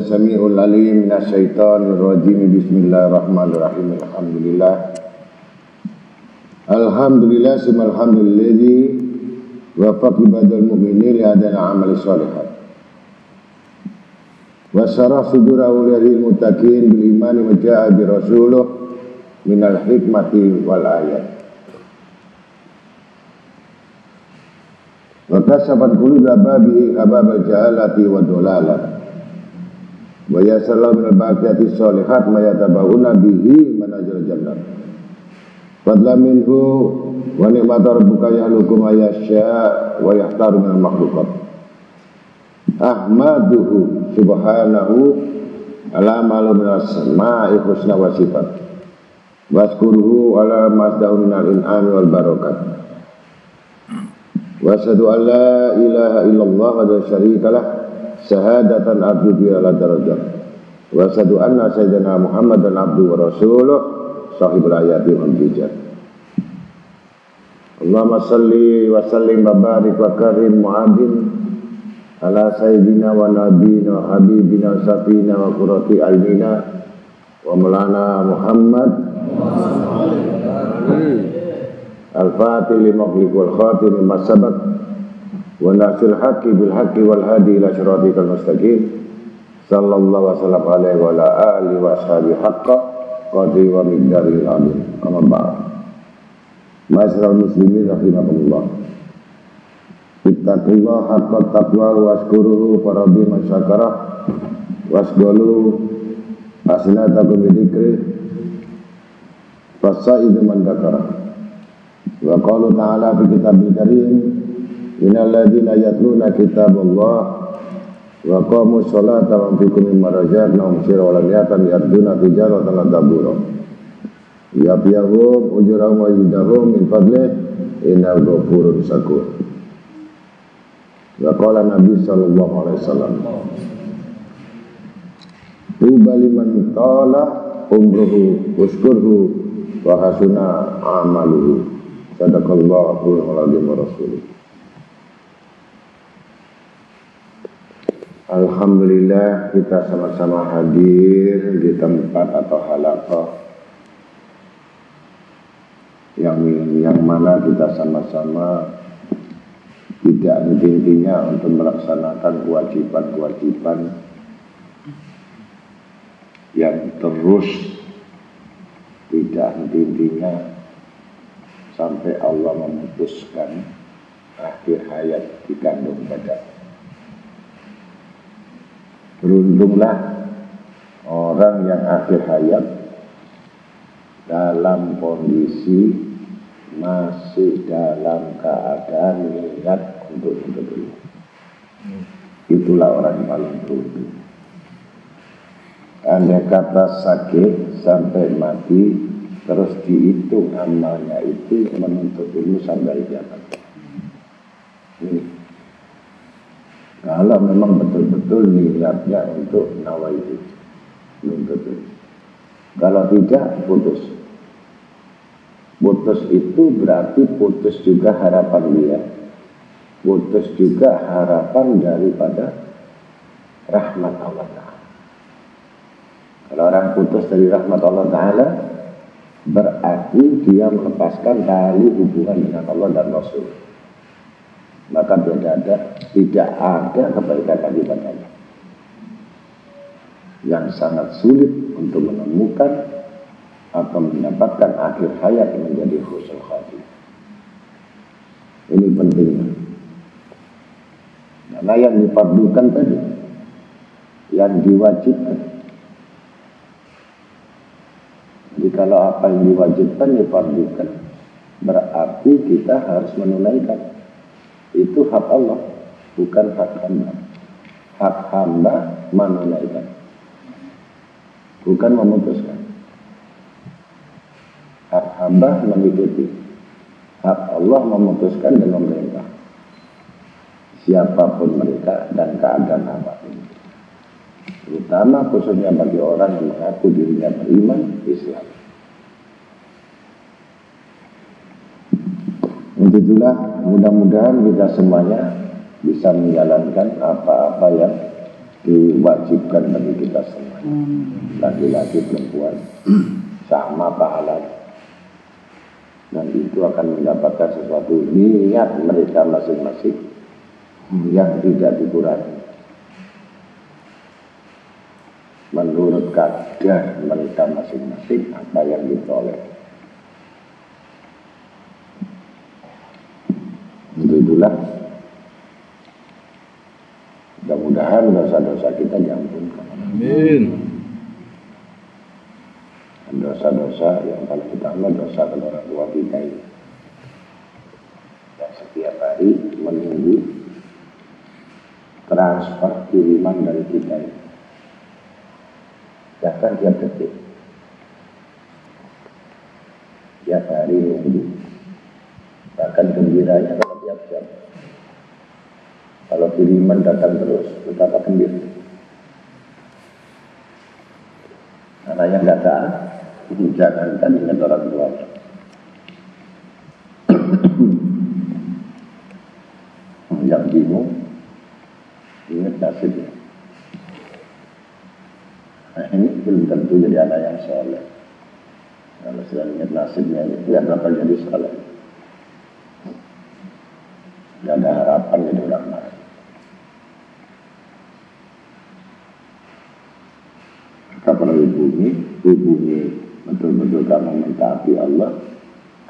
Sami'ul alim minasyaitonir rajim. Bismillahirrahmanirrahim. Alhamdulillah summa alhamdulillahi wafaq ibadal mu'minin li hadana amali sholihat wa syarah sudur awliyahil muttaqin bil imani wa ja'a bi rasuluh minal hikmati wal ayat wa kasabat quluba babi ababal jahalati wa dolalah wa yasallahu minal baqiyati sholihat ma yatabawuna bihi manajal jannah fadla minhu wa ni'mata rabbuka yahlukum ayasya wa yahtaru minal makhlukat ahmaduhu subhanahu ala malu minal asma'i husna wa sifat waskuruhu ala masdahu minal in'ami wal barakat wa asyhadu an la ilaha illallah wa la syarika lah syahadatan abdu bi ala darajat wa asyhadu anna sayyidina Muhammadan abdu wa rasuluh sahibul ayati wal bijat. Allahumma salli wa sallim wa barik wa karim mu'adin ala sayyidina wa nabiyina wa habibina wa safina wa qurrati aynina wa maulana Muhammad al-fatih li maghliq wal khatim lima sabaq wa nasil haqqi bil haqqi wal hadi ila siratikal mustaqim sallallahu wasallam alaihi wa ala alihi wa ashabihi haqqa qadri wa miqdaril amin. Amma ba'd. Ma'asyiral muslimin rahimakumullah. Ittaqullah haqqa taqwa washkuruhu farabbi masyakara wasgolu asinatakum bidikri fasaidu man dakara wa qalu ta'ala fi kitabil karim innal ladzina yatluna kitaballah wa qamu sholata wa anfiqu mimma razaqnahum sirran wa laniyatan yarduna tijaratan lan tabura yabiyahum ujurahum wa yidahum min fadlih innal ghafurur syakur. Wa qala Nabi sallallahu alaihi wasallam tuba liman tala umruhu uskurhu wa hasuna amaluhu sadaqallahu alaihi wa rasuluh. Alhamdulillah kita sama-sama hadir di tempat atau halaqah yang mana kita sama-sama tidak henti-hentinya untuk melaksanakan kewajiban-kewajiban yang terus tidak henti-hentinya sampai Allah memutuskan akhir hayat di kandung badan. Beruntunglah orang yang akhir hayat dalam kondisi masih dalam keadaan niat untuk menuntut ilmu. Itulah orang yang paling beruntung. Andai kata sakit sampai mati, terus dihitung amalnya itu menuntut ilmu sampai kiamat. Kalau memang betul-betul niatnya untuk nawaitu menuntut ilmu. Kalau tidak, putus. Putus itu berarti putus juga harapan dia. Putus juga harapan daripada rahmat Allah Ta'ala. Kalau orang putus dari rahmat Allah Ta'ala, berarti dia melepaskan tali hubungan dengan Allah dan Rasul. Maka tidak ada kebaikan lagi padanya. Yang sangat sulit untuk menemukan atau mendapatkan akhir hayat yang menjadi husnul khatimah. Ini pentingnya. Karena yang difardukan tadi, yang diwajibkan. Jadi kalau apa yang diwajibkan difardukan, berarti kita harus menunaikan. Itu hak Allah, bukan hak hamba. Hak hamba menunaikan, bukan memutuskan. Hak hamba mengikuti, hak Allah memutuskan dan memerintah. Siapapun mereka dan keadaan apapun. Terutama khususnya bagi orang yang mengaku dirinya beriman Islam. Itulah mudah-mudahan kita semuanya bisa menjalankan apa-apa yang diwajibkan bagi kita semuanya. Laki-laki, perempuan sama pahalanya. Dan itu akan mendapatkan sesuatu niat mereka masing-masing yang tidak dikurangi. Menurut kadar mereka masing-masing apa yang diperoleh. Itulah mudah-mudahan dosa-dosa kita diampunkan. Amin. Dosa-dosa yang paling utama dosa kepada orang tua kita ini, yang setiap hari menunggu transfer kiriman dari kita ini. Bahkan tiap detik, tiap hari nunggu. Bahkan gembiranya kalau tiap jam. Kalau kiriman datang terus, betapa gembira. Karena yang datang, jangankan ingat orang tua. Yang bingung, ingat nasibnya. Nah, ini belum tentu jadi anak yang soleh. Kalau sudah ingat nasibnya, tidak bakal jadi soleh. Tidak ada harapan jadi orang lain. Maka hubungi betul-betul kamu mentaati Allah,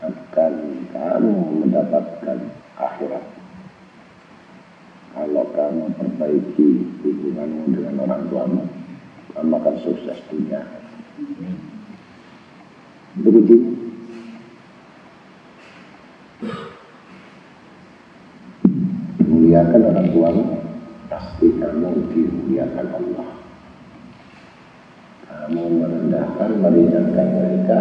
akan kamu mendapatkan akhirat. Kalau kamu perbaiki hubunganmu dengan orang tuamu, kamu akan sukses dunia. Begitu. Muliakan orang tuamu, pasti kamu dimuliakan Allah. Kamu merendahkan, meringankan mereka,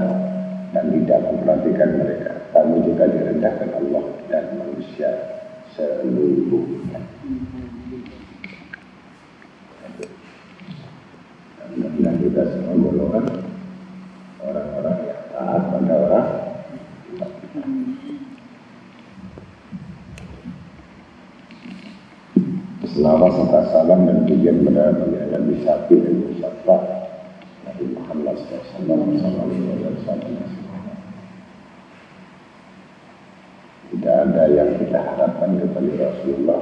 dan tidak memperhatikan mereka. Kamu juga direndahkan Allah dan manusia seluruhnya. Dan kita semua golongan orang-orang yang taat pada orang. Selawat serta salam dan pujian kepada Nabi Syafi dan Mustafa Nabi Muhammad SAW. Tidak ada yang kita harapkan harapan kepada Rasulullah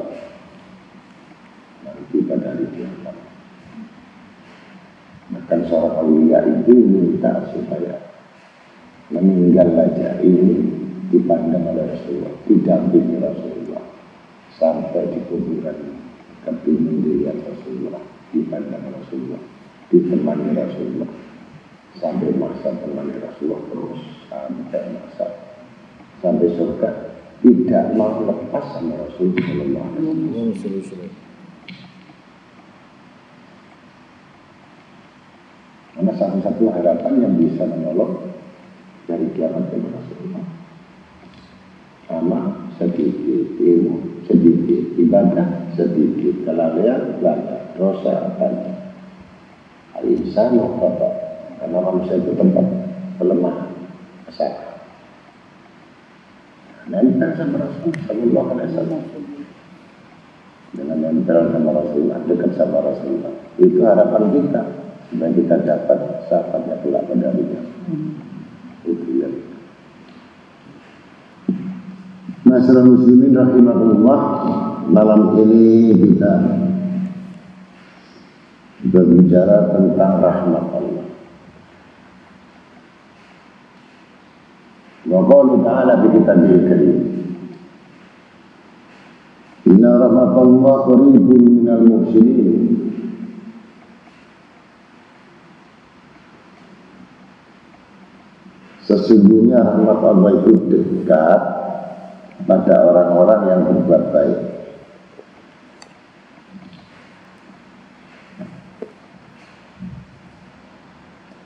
nanti pada hari kiamat. Bahkan seorang awliya itu minta supaya meninggal aja ini dipandang oleh Rasulullah, didampingi Rasulullah sampai di kuburan kepingin dilihat Rasulullah, dipandang Rasulullah, ditemani Rasulullah sampai masa temani Rasulullah terus sampai surga, tidak mau lepas sama Rasulullah. Karena satu-satu harapan yang bisa menolong dari kiamat ke Rasulullah. Amal sedikit, ilmu sedikit, ibadah sedikit, kelalaian banyak, dosa banyak. Al-insan khata, karena manusia itu tempat kelemahan, kesalahan. Nempel sama Rasulullah Sallallahu Alaihi Wasallam, dengan nempel sama Rasulullah, dekat sama Rasulullah, itu harapan kita supaya kita dapat sahabatnya kelak pada hari kiamat. Itu ya. Masyarakat muslimin rahimahullah, malam ini kita berbicara tentang rahmat Allah. Wa qala ta'ala fi kitabil karim, inna rahmatallahi qaribun minal muhsinin. Sesungguhnya rahmat Allah itu dekat pada orang-orang yang berbuat baik.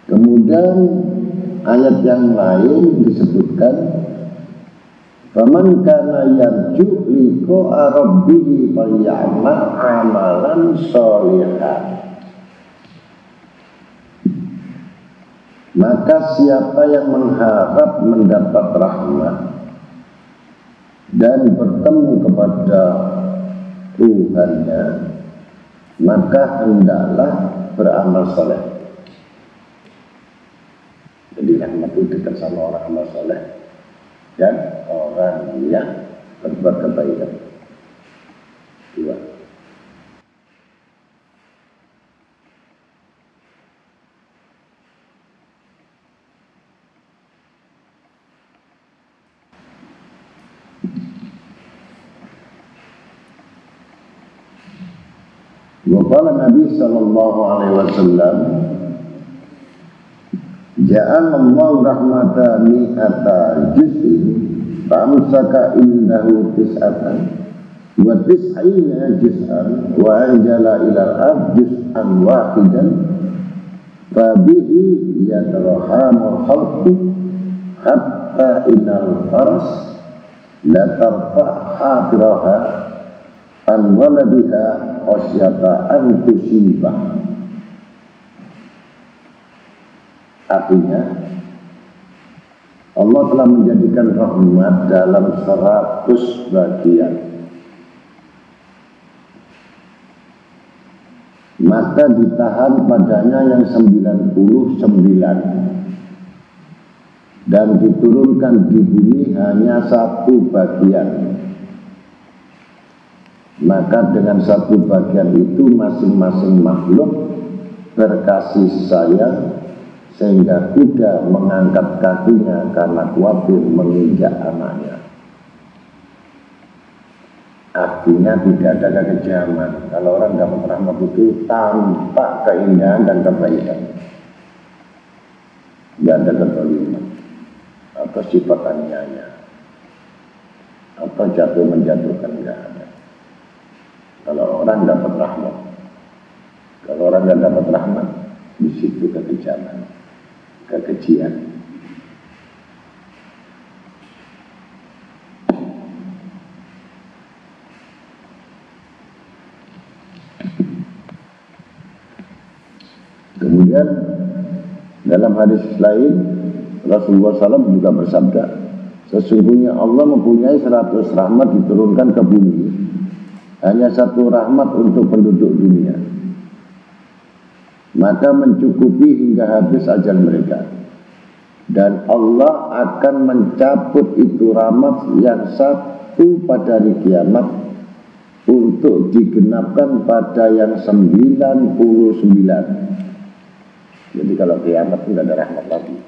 Kemudian ayat yang lain disebutkan, faman kana yarju liqa'a rabbih falyamal amalan sholihan. Maka siapa yang mengharap mendapat rahmat dan bertemu kepada Tuhannya, maka hendaklah beramal saleh. Jadi rahmat itu dekat sama orang amal saleh dan orang yang berbuat kebaikan. Dua. Waqala Nabi sallallahu alaihi wasallam, ja'alallahu rahmatan mi'ata juz'in fa'amsaka indahu tis'atan wa tis'ina juz'an wa anjala ilal ab juz'an wahidan fabihi yatrahamul khalqu hatta inal faras la tarfa' hafiraha an waladiha khasyata an tusibah. Artinya Allah telah menjadikan rahmat dalam 100 bagian, maka ditahan padanya yang 99 dan diturunkan di bumi hanya 1 bagian. Maka dengan 1 bagian itu masing-masing makhluk berkasih sayang sehingga kuda mengangkat kakinya karena khawatir menginjak anaknya. Artinya tidak ada kekejaman. Kalau orang dapat rahmat itu tampak keindahan dan kebaikan, tidak ada kezaliman atau sifat aniaya atau jatuh menjatuhkan, tidak ada. Kalau orang dapat rahmat, kalau orang tidak dapat rahmat, di situ kekejaman, kekejian. Kemudian dalam hadis lain Rasulullah SAW juga bersabda, sesungguhnya Allah mempunyai 100 rahmat diturunkan ke bumi, hanya 1 rahmat untuk penduduk dunia, maka mencukupi hingga habis ajal mereka. dan Allah akan mencabut itu rahmat yang satu pada hari kiamat untuk digenapkan pada yang 99. Jadi kalau kiamat tidak ada rahmat lagi,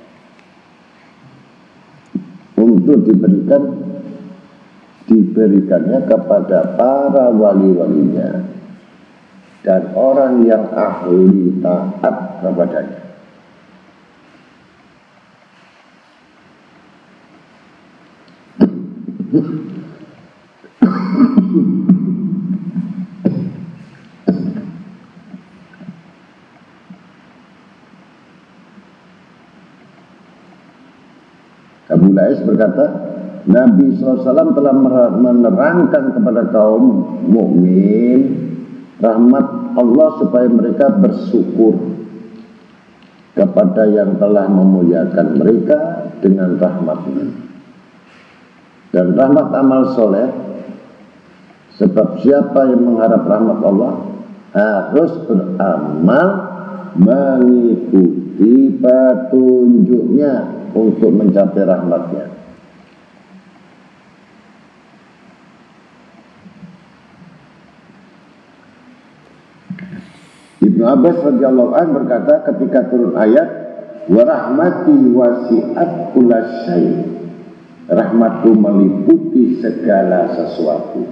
untuk diberikannya kepada para wali-walinya dan orang yang ahli taat kepadanya. Abu Lais berkata, Nabi SAW telah menerangkan kepada kaum mukmin rahmat Allah supaya mereka bersyukur kepada yang telah memuliakan mereka dengan rahmatnya. Dan rahmat amal soleh, sebab siapa yang mengharap rahmat Allah harus beramal mengikuti petunjuknya untuk mencapai rahmatnya. Ibnu Abbas radhiyallahu anhu berkata ketika turun ayat wa rahmati wasi'at kullasyai, rahmatku meliputi segala sesuatu,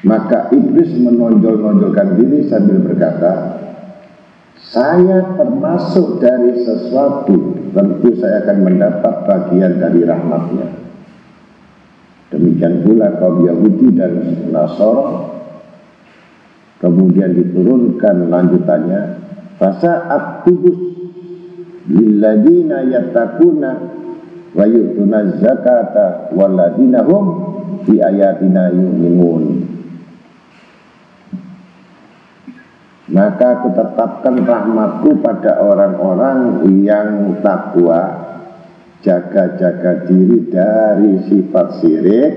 maka iblis menonjol-nonjolkan diri sambil berkata, saya termasuk dari sesuatu, tentu saya akan mendapat bagian dari rahmatnya. Demikian pula kaum Yahudi dan Nasara. Kemudian diturunkan lanjutannya, fasa'at tubus lilladina yattaquna wa yu'tuna zakata walladina hum fi ayatina yu'minun. Maka aku tetapkan rahmatku pada orang-orang yang takwa, jaga-jaga diri dari sifat syirik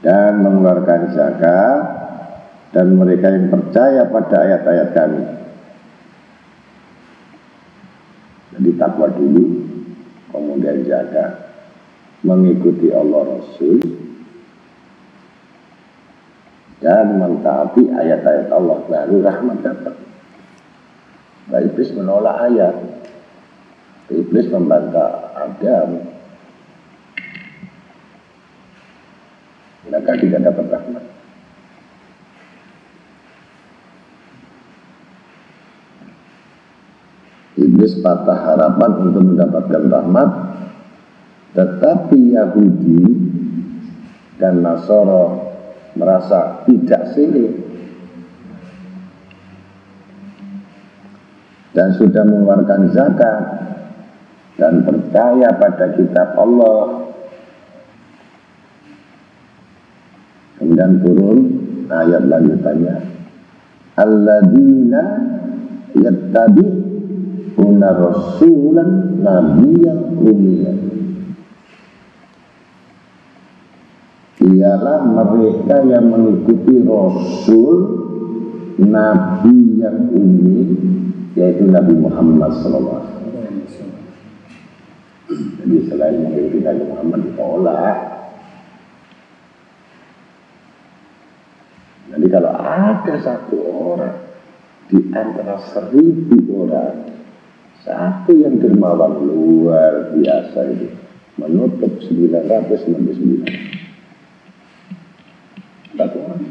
dan mengeluarkan zakat, dan mereka yang percaya pada ayat-ayat kami. Jadi takwa dulu, kemudian jaga, mengikuti Allah Rasul, dan mentaati ayat-ayat Allah, baru rahmat dapat. Nah, iblis menolak ayat, iblis membantah Adam, maka tidak dapat rahmat. Iblis patah harapan untuk mendapatkan rahmat, tetapi Yahudi dan Nasara merasa tidak sirik dan sudah mengeluarkan zakat dan percaya pada kitab Allah. Kemudian turun ayat lanjutannya, alladzina yattabi'una rasulan nabiyyan ummiyan, ialah mereka yang mengikuti Rasul Nabi yang ummi, yaitu Nabi Muhammad SAW. Jadi selain mengikuti Nabi Muhammad ditolak. Jadi kalau ada satu orang di antara 1000 orang, satu yang dermawan luar biasa itu menutup 999. Satu orang.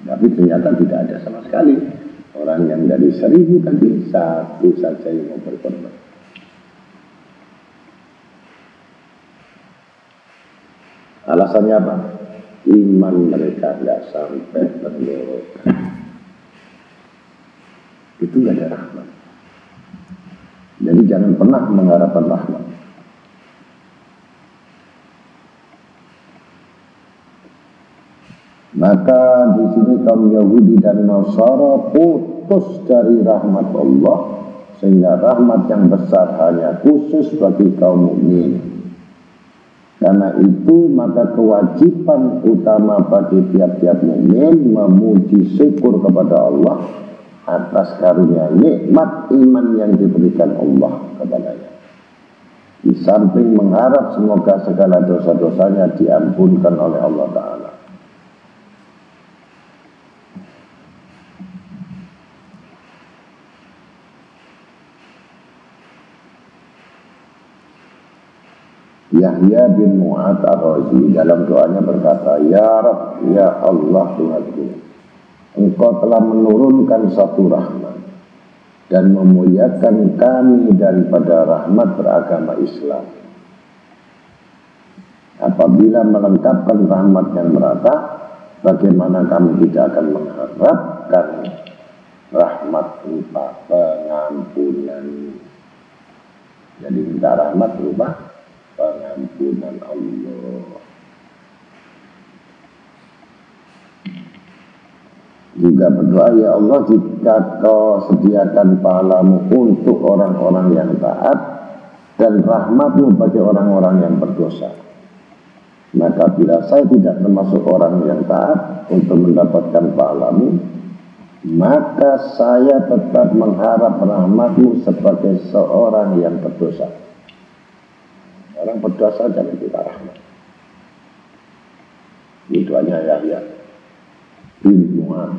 Tapi ternyata tidak ada sama sekali orang yang dari 1000 tadi, satu saja yang mau berkorban. Alasannya apa? Iman mereka tidak sampai tenggorokan. Itu nggak ada rahmat. Jadi jangan pernah mengharapkan rahmat. Maka di sini kaum Yahudi dan Nasara putus dari rahmat Allah, sehingga rahmat yang besar hanya khusus bagi kaum mukmin. Karena itu maka kewajiban utama bagi tiap-tiap mukmin memuji syukur kepada Allah atas karunia nikmat iman yang diberikan Allah kepadanya. Di samping mengharap semoga segala dosa-dosanya diampunkan oleh Allah Ta'ala. Yahya bin Mu'ad Ar-Razi dalam doanya berkata, Ya Rabb, Ya Allah Tuhanku, Engkau telah menurunkan satu rahmat dan memuliakan kami daripada rahmat beragama Islam. Apabila melengkapkan rahmat yang merata, bagaimana kami tidak akan mengharapkan rahmat berupa pengampunan. Jadi minta rahmat berupa pengampunan Allah. Juga berdoa, ya Allah, jika kau sediakan pahalamu untuk orang-orang yang taat dan rahmatmu bagi orang-orang yang berdosa, maka bila saya tidak termasuk orang yang taat untuk mendapatkan pahalamu, maka saya tetap mengharap rahmatmu sebagai seorang yang berdosa. Orang berdosa jangan kita rahmat. Itu hanya Yahya bin Mu'ad.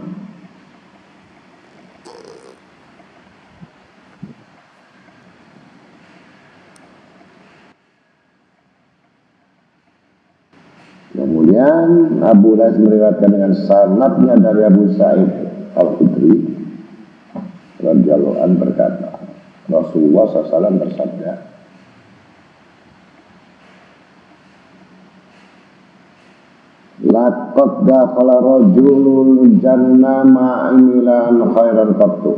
Kemudian Abu Rais meriwayatkan dengan sanadnya dari Abu Sa'id Al-Khudri radhiyallahu anhu berkata, Rasulullah SAW bersabda, laqad dakhala rajulun jannah ma'amilan khairan qattu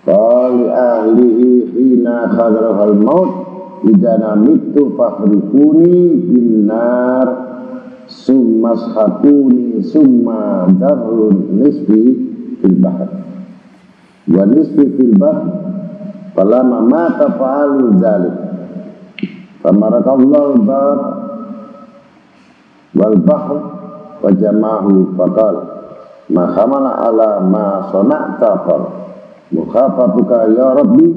qali ahlihi hina khadrahal maut idana mitu fakhrikuni bin nar summa shakuni summa darrun nisbi fil bahr wa nisbi fil bahr falama mata fa'alu zalik famarakallahu bar wal bahr wa jama'ahu faqal ma khamala ala ma sana'ta far mukhafatuka ya rabbi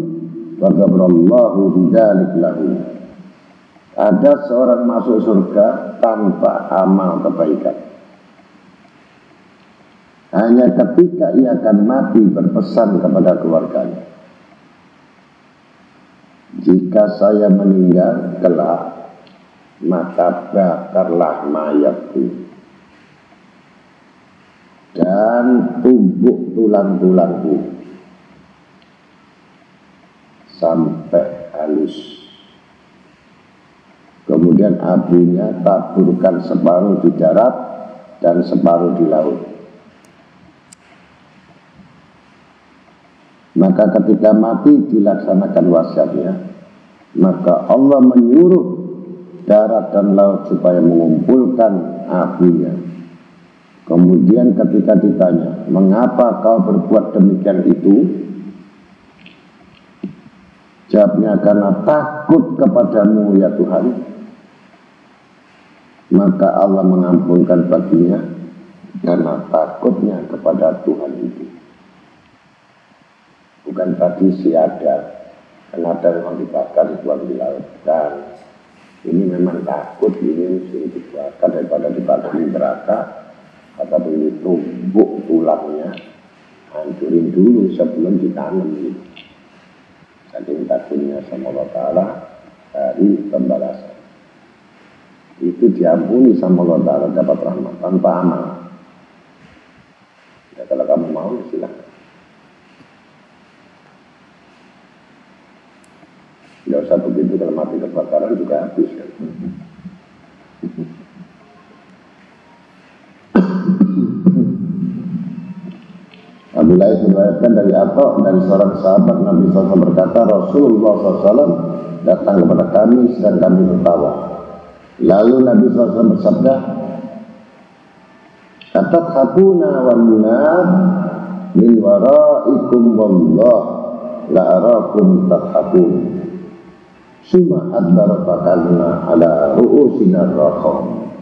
wa ghafarallahu bidzalik lahu. Ada seorang masuk surga tanpa amal kebaikan. Hanya ketika ia akan mati berpesan kepada keluarganya, jika saya meninggal kelak, maka bakarlah mayatku dan tumbuk tulang-tulangku sampai halus. Kemudian apinya taburkan separuh di darat dan separuh di laut. Maka ketika mati dilaksanakan wasiatnya, maka Allah menyuruh darat dan laut supaya mengumpulkan apinya. Kemudian ketika ditanya, mengapa kau berbuat demikian itu? Jawabnya, karena takut kepadamu ya Tuhan. Maka Allah mengampunkan baginya karena takutnya kepada Tuhan itu. Bukan tradisi ada, karena ada memang dibakar dibuang di laut. Dan ini memang takut, ini mesti dibakar daripada dibakar di neraka. Atau ini tumbuk tulangnya, hancurin dulu sebelum ditanam gitu. Saking takutnya sama Allah Ta'ala dari pembalasan. Itu diampuni sama Allah Ta'ala, dapat rahmat tanpa amal. Ya kalau kamu mau silahkan. Tidak usah begitu, kalau mati kebakaran juga habis kan. Abu Lais meriwayatkan dari Atta, dari seorang sahabat Nabi SAW berkata, Rasulullah SAW datang kepada kami sedang kami tertawa. Lalu Nabi SAW bersabda, Atathabuna wan nar min waraikum wallah la arakum tathabun. summa adbara fakalna ala ru'usina rakham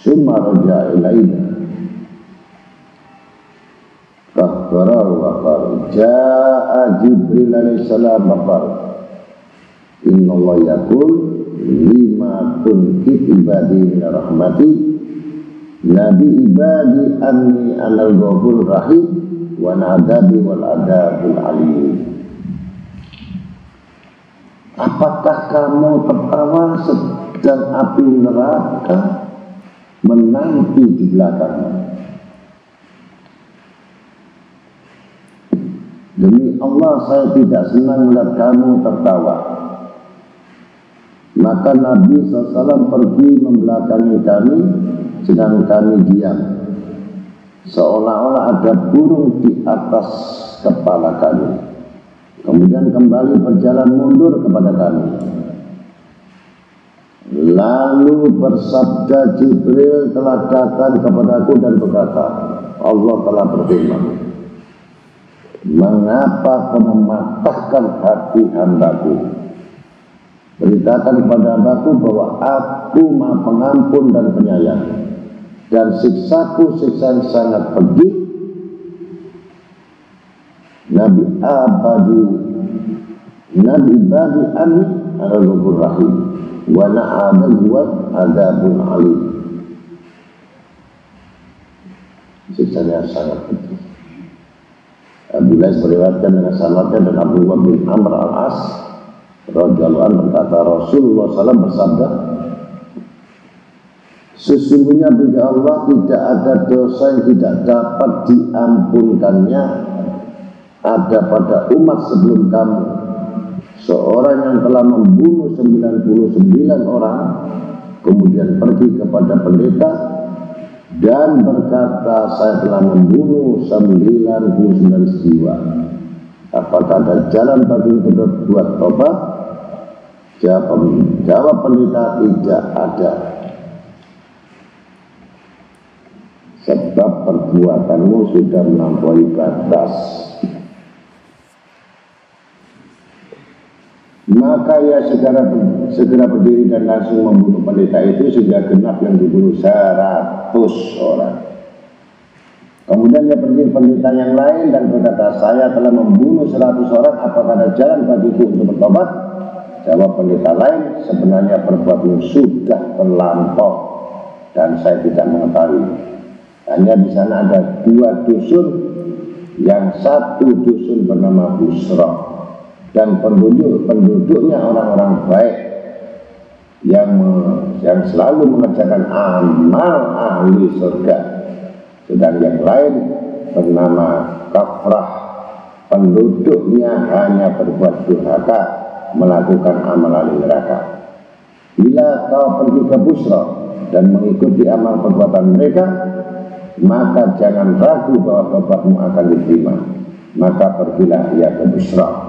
summa raja ilaina kafarar wa qala jaa Jibril alaihi salam maqal inna Allah yaqul lima tunkit ibadi min rahmati nabi ibadi anni anal ghafur rahim wa nadabi wal adabul alim. Apakah kamu tertawa sedang api neraka menanti di belakangmu? Demi Allah saya tidak senang melihat kamu tertawa. Maka Nabi SAW pergi membelakangi kami sedang kami diam, seolah-olah ada burung di atas kepala kami. Kemudian kembali berjalan mundur kepada kami. Lalu bersabda Jibril telah datang kepadaku dan berkata, Allah telah berfirman, mengapa kau mematahkan hati hambaku? Beritakan kepada hambaku bahwa aku Maha Pengampun dan Penyayang, dan siksaku siksa yang sangat pedih. Nabi ibadi anni al-ghafur rahim wa na'adahu wa adabun alim. Siksanya sangat pedih. Abdullah meriwayatkan dengan sanadnya dan Abdullah bin Amr al-As radhiyallahu anhu berkata, Rasulullah SAW bersabda, sesungguhnya bagi Allah tidak ada dosa yang tidak dapat diampunkannya ada pada umat sebelum kamu. Seorang yang telah membunuh 99 orang kemudian pergi kepada pendeta dan berkata, saya telah membunuh 99 jiwa. Apakah ada jalan bagi untuk berbuat tobat? Jawab pendeta, tidak ada. Sebab perbuatanmu sudah melampaui batas. Maka ia segera berdiri dan langsung membunuh pendeta itu sehingga genap yang dibunuh 100 orang. Kemudian dia pergi ke pendeta yang lain dan berkata, saya telah membunuh 100 orang, apakah ada jalan bagiku untuk bertobat? Jawab pendeta lain, sebenarnya perbuatanmu sudah terlampau dan saya tidak mengetahui. Hanya di sana ada 2 dusun, yang satu dusun bernama Busra dan penduduknya orang-orang baik yang selalu mengerjakan amal ahli surga. Sedang yang lain bernama Kafrah, penduduknya hanya berbuat durhaka, melakukan amal ahli neraka. Bila kau pergi ke Busra dan mengikuti amal perbuatan mereka, maka jangan ragu bahwa tobatmu akan diterima. Maka pergilah ia ke Busra.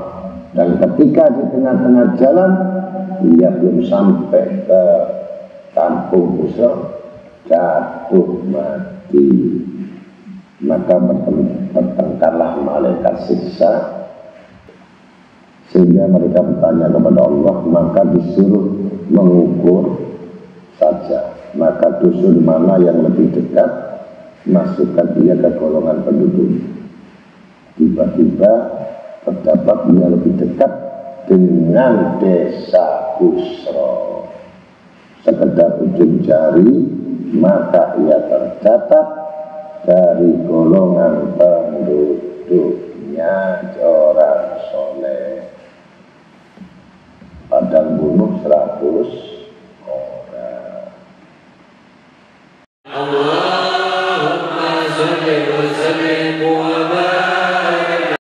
Dan ketika di tengah-tengah jalan, ia belum sampai ke kampung Busra, jatuh mati. Maka bertengkarlah malaikat siksa, sehingga mereka bertanya kepada Allah. Maka disuruh mengukur saja, maka dusun mana yang lebih dekat, masukkan dia ke golongan penduduk. Tiba-tiba terdapat dia lebih dekat dengan desa Busra. Sekedar ujung jari, maka ia tercatat dari golongan penduduknya orang soleh. Padang bunuh 100 orang. Allahumma sholli